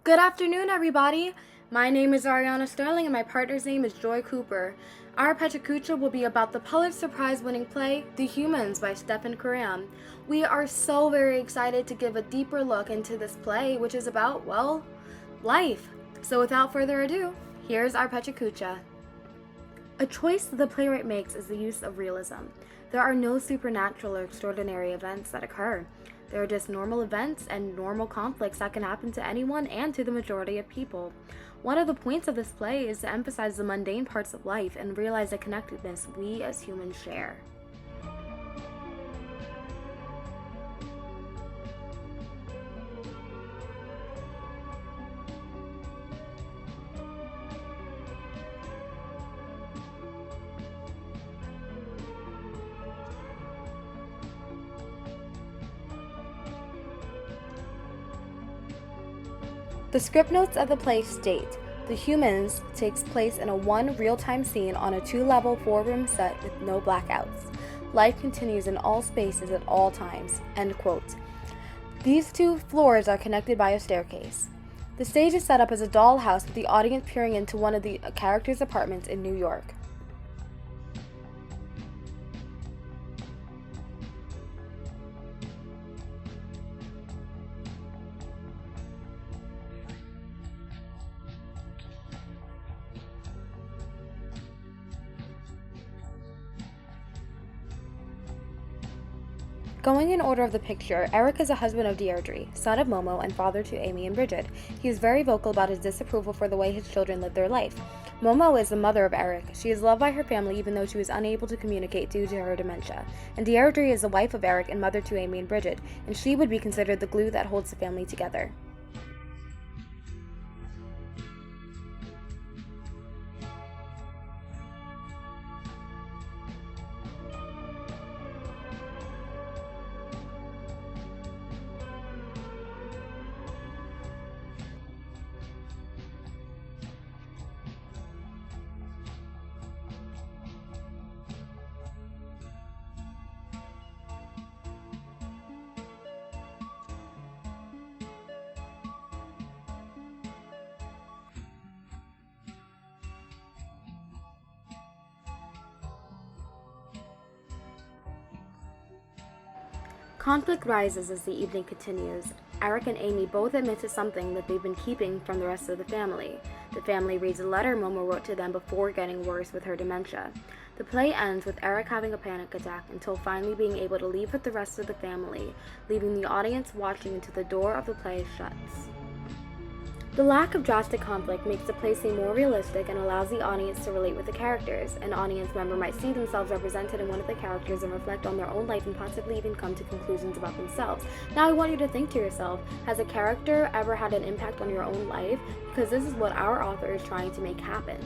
Good afternoon, everybody. My name is Arionna Sterling, and my partner's name is Joy Cooper. Our Pecha Kucha will be about the Pulitzer Prize-winning play, The Humans by Stephen Curran. We are so very excited to give a deeper look into this play, which is about, well, life. So without further ado, here's our Pecha Kucha. A choice that the playwright makes is the use of realism. There are no supernatural or extraordinary events that occur. There are just normal events and normal conflicts that can happen to anyone and to the majority of people. One of the points of this play is to emphasize the mundane parts of life and realize the connectedness we as humans share. The script notes of the play state, The Humans takes place in a one real-time scene on a two-level, four-room set with no blackouts. Life continues in all spaces at all times, end quote. These two floors are connected by a staircase. The stage is set up as a dollhouse with the audience peering into one of the characters' apartments in New York. Going in order of the picture, Eric is a husband of Deirdre, son of Momo, and father to Amy and Bridget. He is very vocal about his disapproval for the way his children live their life. Momo is the mother of Eric. She is loved by her family even though she was unable to communicate due to her dementia. And Deirdre is the wife of Eric and mother to Amy and Bridget, and she would be considered the glue that holds the family together. Conflict rises as the evening continues. Eric and Amy both admit to something that they've been keeping from the rest of the family. The family reads a letter Momo wrote to them before getting worse with her dementia. The play ends with Eric having a panic attack until finally being able to leave with the rest of the family, leaving the audience watching until the door of the play shuts. The lack of drastic conflict makes the play seem more realistic and allows the audience to relate with the characters. An audience member might see themselves represented in one of the characters and reflect on their own life and possibly even come to conclusions about themselves. Now I want you to think to yourself, has a character ever had an impact on your own life? Because this is what our author is trying to make happen.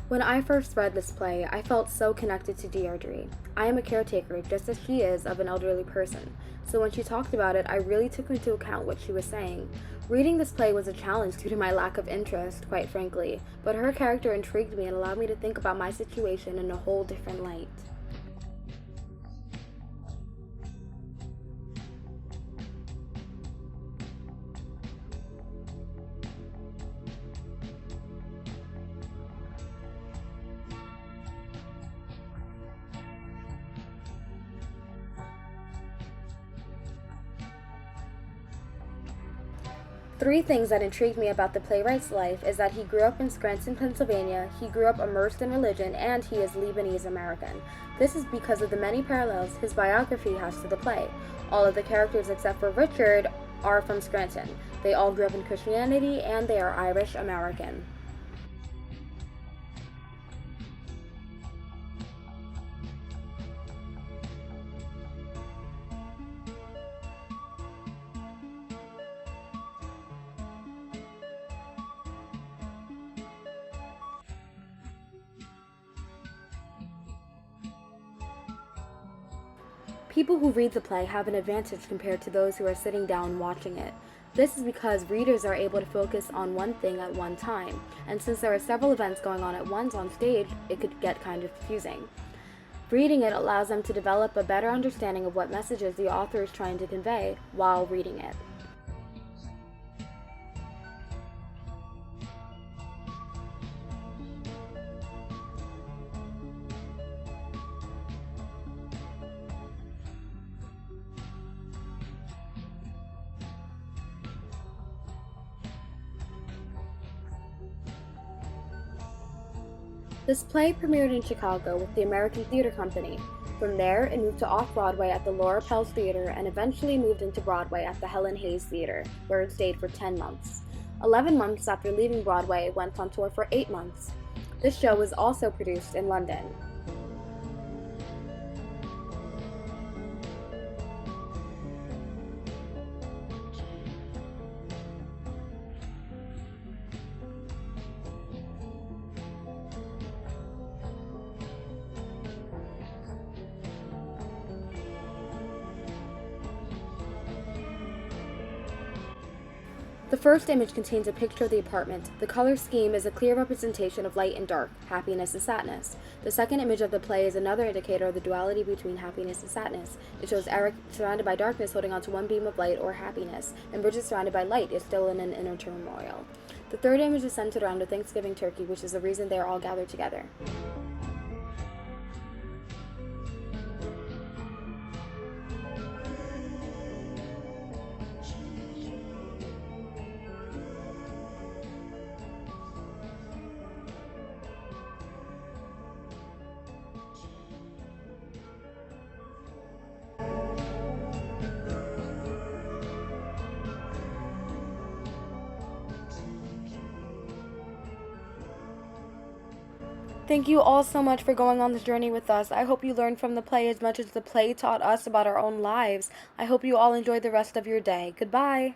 When I first read this play, I felt so connected to Deirdre. I am a caretaker, just as she is, of an elderly person. So when she talked about it, I really took into account what she was saying. Reading this play was a challenge due to my lack of interest, quite frankly, but her character intrigued me and allowed me to think about my situation in a whole different light. Three things that intrigued me about the playwright's life is that he grew up in Scranton, Pennsylvania, he grew up immersed in religion, and he is Lebanese American. This is because of the many parallels his biography has to the play. All of the characters except for Richard are from Scranton. They all grew up in Christianity, and they are Irish American. People who read the play have an advantage compared to those who are sitting down watching it. This is because readers are able to focus on one thing at one time, and since there are several events going on at once on stage, it could get kind of confusing. Reading it allows them to develop a better understanding of what messages the author is trying to convey while reading it. This play premiered in Chicago with the American Theater Company. From there, it moved to off-Broadway at the Laura Pels Theater and eventually moved into Broadway at the Helen Hayes Theater, where it stayed for 10 months. 11 months after leaving Broadway, it went on tour for 8 months. This show was also produced in London. The first image contains a picture of the apartment. The color scheme is a clear representation of light and dark, happiness and sadness. The second image of the play is another indicator of the duality between happiness and sadness. It shows Eric surrounded by darkness holding onto one beam of light or happiness, and Bridget surrounded by light is still in an inner turmoil. The third image is centered around a Thanksgiving turkey, which is the reason they are all gathered together. Thank you all so much for going on this journey with us. I hope you learned from the play as much as the play taught us about our own lives. I hope you all enjoy the rest of your day. Goodbye.